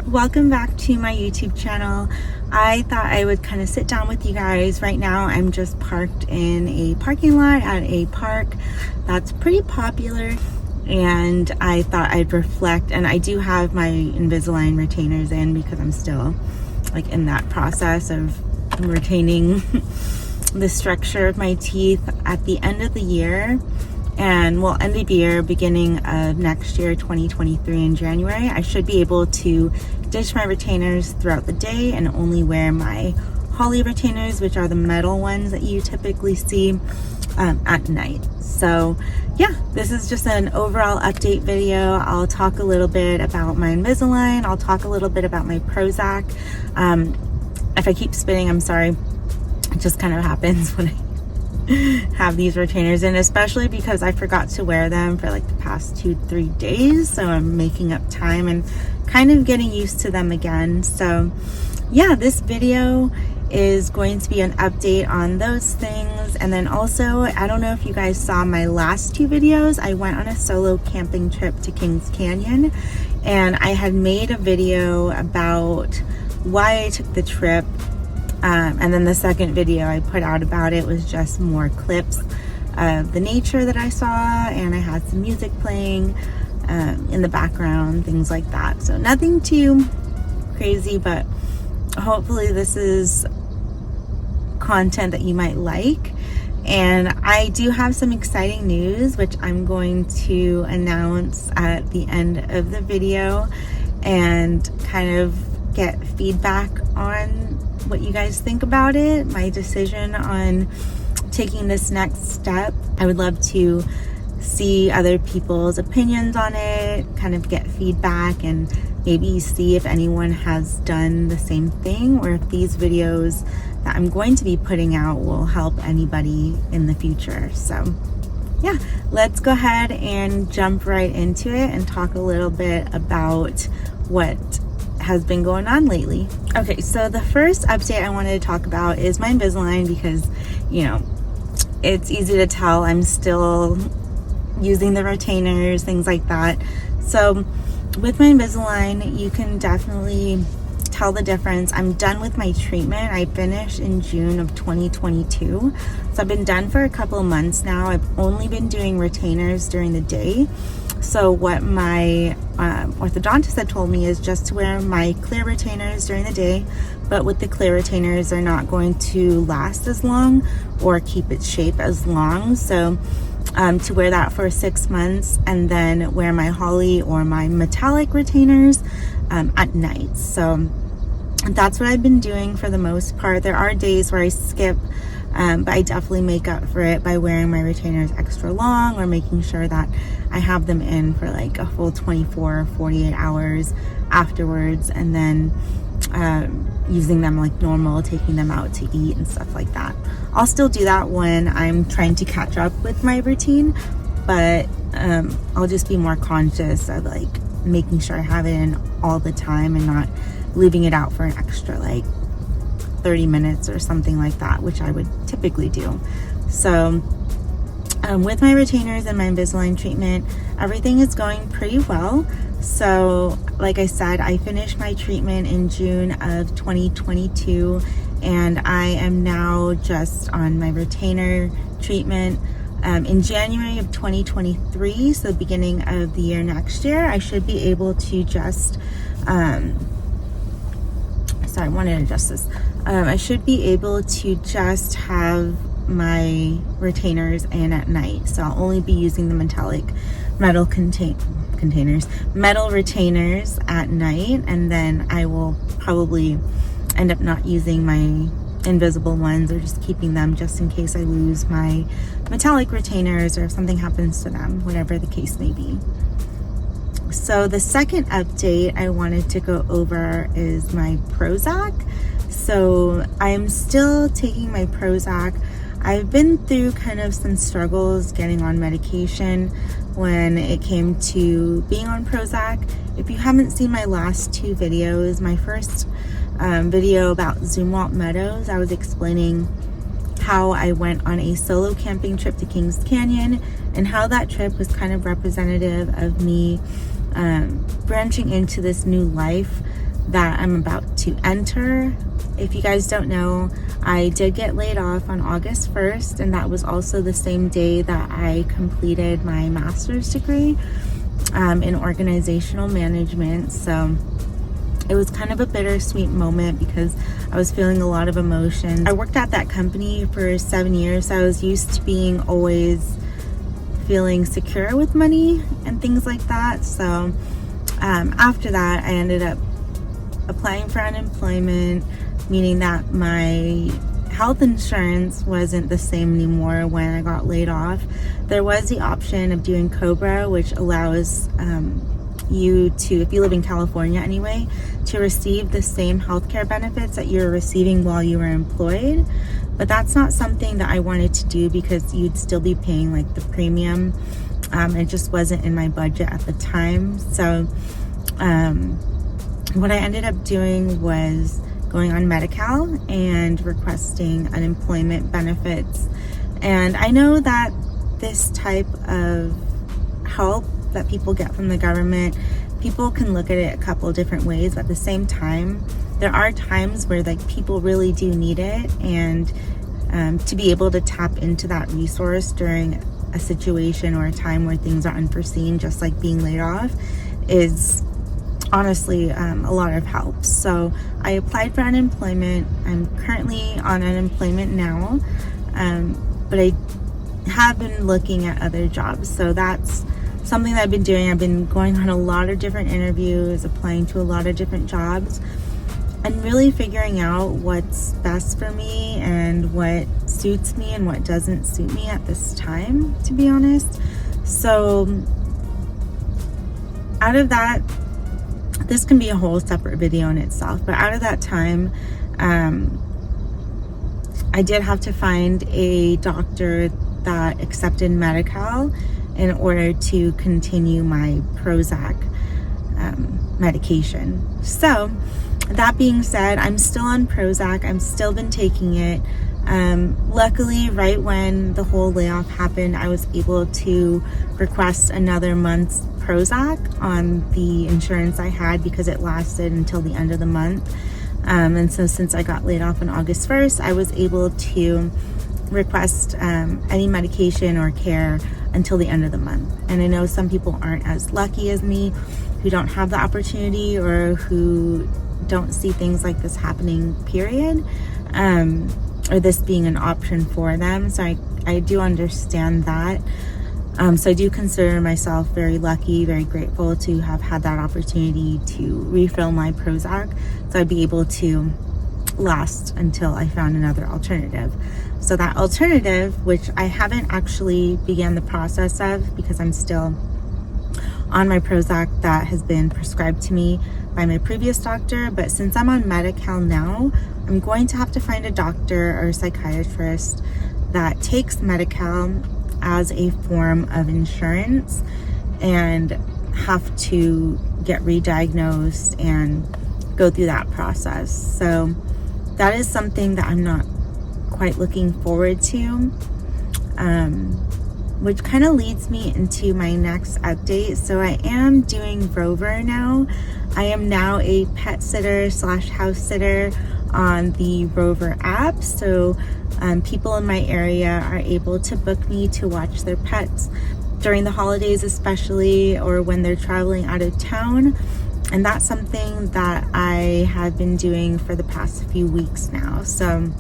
Welcome back to my YouTube channel. I thought I would kind of sit down with you guys. Right now I'm just parked in a parking lot at a park that's pretty popular, and I thought I'd reflect. And I do have my Invisalign retainers in because I'm still like in that process of retaining the structure of my teeth. At the end of the year, and well, end of year, beginning of next year, 2023 in January, I should be able to ditch my retainers throughout the day and only wear my Holly retainers, which are the metal ones that you typically see, at night. So yeah, this is just an overall update video. I'll talk a little bit about my Invisalign. I'll talk a little bit about my Prozac. If I keep spitting, I'm sorry. It just kind of happens when I have these retainers in, especially because I forgot to wear them for like the past 2-3 days, so I'm making up time and kind of getting used to them again. So yeah, this video is going to be an update on those things. And then also, I don't know if you guys saw my last 2 videos. I went on a solo camping trip to Kings Canyon, and I had made a video about why I took the trip. And then the second video I put out about it was just more clips of the nature that I saw, and I had some music playing in the background, things like that. So nothing too crazy, but hopefully this is content that you might like. And I do have some exciting news, which I'm going to announce at the end of the video and kind of get feedback on what you guys think about it, my decision on taking this next step. I would love to see other people's opinions on it, kind of get feedback, and maybe see if anyone has done the same thing, or if these videos that I'm going to be putting out will help anybody in the future. So yeah, let's go ahead and jump right into it and talk a little bit about what has been going on lately. Okay, so the first update I wanted to talk about is my Invisalign, because you know, it's easy to tell I'm still using the retainers, things like that. So with my Invisalign, you can definitely tell the difference. I'm done with my treatment. I finished in June of 2022, so I've been done for a couple of months now. I've only been doing retainers during the day. So what my orthodontist had told me is just to wear my clear retainers during the day, but with the clear retainers, they're not going to last as long or keep its shape as long. So to wear that for 6 months, and then wear my Holly or my metallic retainers at night. So that's what I've been doing for the most part. There are days where I skip, but I definitely make up for it by wearing my retainers extra long, or making sure that I have them in for like a full 24 or 48 hours afterwards, and then using them like normal, taking them out to eat and stuff like that. I'll still do that when I'm trying to catch up with my routine, but I'll just be more conscious of like making sure I have it in all the time and not leaving it out for an extra like 30 minutes or something like that, which I would typically do. So with my retainers and my Invisalign treatment, everything is going pretty well. So like I said, I finished my treatment in June of 2022, and I am now just on my retainer treatment. In January of 2023, so beginning of the year next year, I should be able to just I wanted to adjust this. I should be able to just have my retainers in at night. So I'll only be using the metallic metal metal retainers at night, and then I will probably end up not using my invisible ones, or just keeping them just in case I lose my metallic retainers, or if something happens to them, whatever the case may be. So the second update I wanted to go over is my Prozac. So I'm still taking my Prozac. I've been through kind of some struggles getting on medication when it came to being on Prozac. If you haven't seen my last 2 videos, my first video about Zumwalt Meadows, I was explaining how I went on a solo camping trip to Kings Canyon, and how that trip was kind of representative of me branching into this new life that I'm about to enter. If you guys don't know, I did get laid off on August 1st, and that was also the same day that I completed my master's degree in organizational management. So it was kind of a bittersweet moment because I was feeling a lot of emotion. I worked at that company for 7 years, so I was used to being always feeling secure with money and things like that. So after that, I ended up applying for unemployment, meaning that my health insurance wasn't the same anymore when I got laid off. There was the option of doing COBRA, which allows you to, if you live in California anyway, to receive the same healthcare benefits that you were receiving while you were employed. But that's not something that I wanted to do because you'd still be paying like the premium. It just wasn't in my budget at the time. So what I ended up doing was going on Medi-Cal and requesting unemployment benefits. And I know that this type of help that people get from the government, people can look at it a couple different ways, but at the same time, there are times where like people really do need it, and to be able to tap into that resource during a situation or a time where things are unforeseen, just like being laid off, is honestly a lot of help. So I applied for unemployment. I'm currently on unemployment now, but I have been looking at other jobs. So that's something that I've been doing. I've been going on a lot of different interviews, applying to a lot of different jobs, and really figuring out what's best for me and what suits me and what doesn't suit me at this time, to be honest. So out of that, this can be a whole separate video in itself, but out of that time, I did have to find a doctor that accepted Medi-Cal in order to continue my Prozac medication. So that being said, I'm still on Prozac. I'm still been taking it. Luckily, right when the whole layoff happened, I was able to request another month's Prozac on the insurance I had because it lasted until the end of the month. And so since I got laid off on August 1st, I was able to request any medication or care until the end of the month. And I know some people aren't as lucky as me, who don't have the opportunity or who don't see things like this happening, period, or this being an option for them. So I do understand that. So I do consider myself very lucky, very grateful to have had that opportunity to refill my Prozac, so I'd be able to last until I found another alternative. So that alternative, which I haven't actually began the process of because I'm still on my Prozac that has been prescribed to me by my previous doctor, but since I'm on Medi-Cal now, I'm going to have to find a doctor or a psychiatrist that takes Medi-Cal as a form of insurance and have to get re-diagnosed and go through that process. So that is something that I'm not quite looking forward to, which kind of leads me into my next update. So I am doing Rover now. I am now a pet sitter / house sitter on the Rover app. So people in my area are able to book me to watch their pets during the holidays, especially, or when they're traveling out of town. And that's something that I have been doing for the past few weeks now. So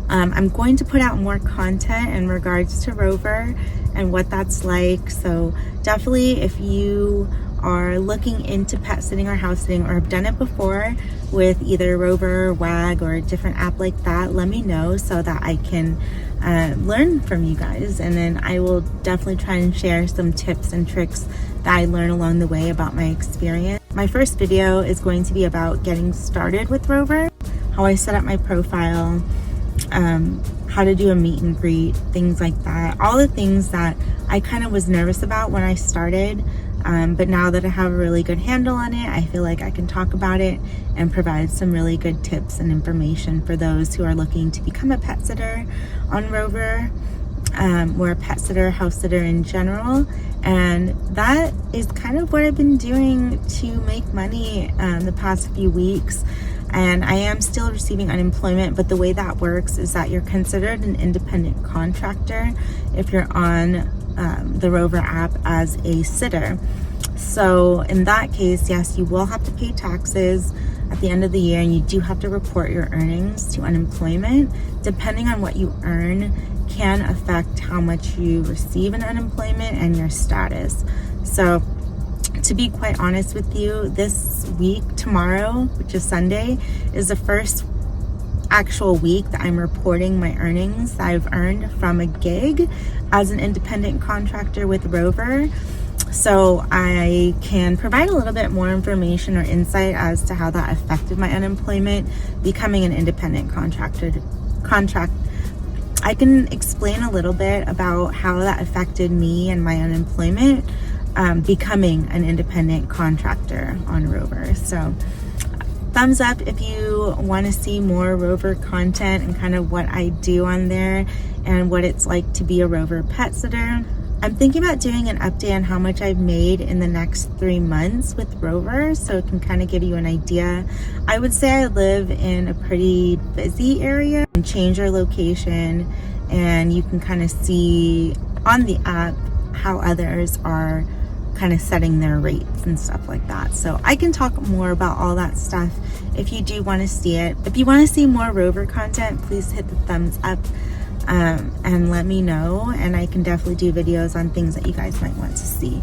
I'm going to put out more content in regards to Rover and what that's like. So definitely, if you are looking into pet sitting or house sitting or have done it before with either Rover, WAG, or a different app like that, let me know so that I can learn from you guys. And then I will definitely try and share some tips and tricks that I learn along the way about my experience. My first video is going to be about getting started with Rover, how I set up my profile, how to do a meet and greet, things like that. All the things that I kind of was nervous about when I started, but now that I have a really good handle on it, I feel like I can talk about it and provide some really good tips and information for those who are looking to become a pet sitter on Rover. or a pet sitter, house sitter in general. And that is kind of what I've been doing to make money the past few weeks. And I am still receiving unemployment, but the way that works is that you're considered an independent contractor if you're on the Rover app as a sitter. So in that case, yes, you will have to pay taxes at the end of the year, and you do have to report your earnings to unemployment. Depending on what you earn can affect how much you receive in unemployment and your status. So to be quite honest with you, this week, tomorrow, which is Sunday, is the first actual week that I'm reporting my earnings that I've earned from a gig as an independent contractor with Rover. So I can provide a little bit more information or insight as to how that affected my unemployment becoming an independent contractor. I can explain a little bit about how that affected me and my unemployment becoming an independent contractor on Rover. So thumbs up if you want to see more Rover content and kind of what I do on there and what it's like to be a Rover pet sitter. I'm thinking about doing an update on how much I've made in the next 3 months with Rover, so it can kind of give you an idea. I would say I live in a pretty busy area. And change your location, and you can kind of see on the app how others are kind of setting their rates and stuff like that. So I can talk more about all that stuff if you do want to see it. If you want to see more Rover content, please hit the thumbs up and let me know, and I can definitely do videos on things that you guys might want to see.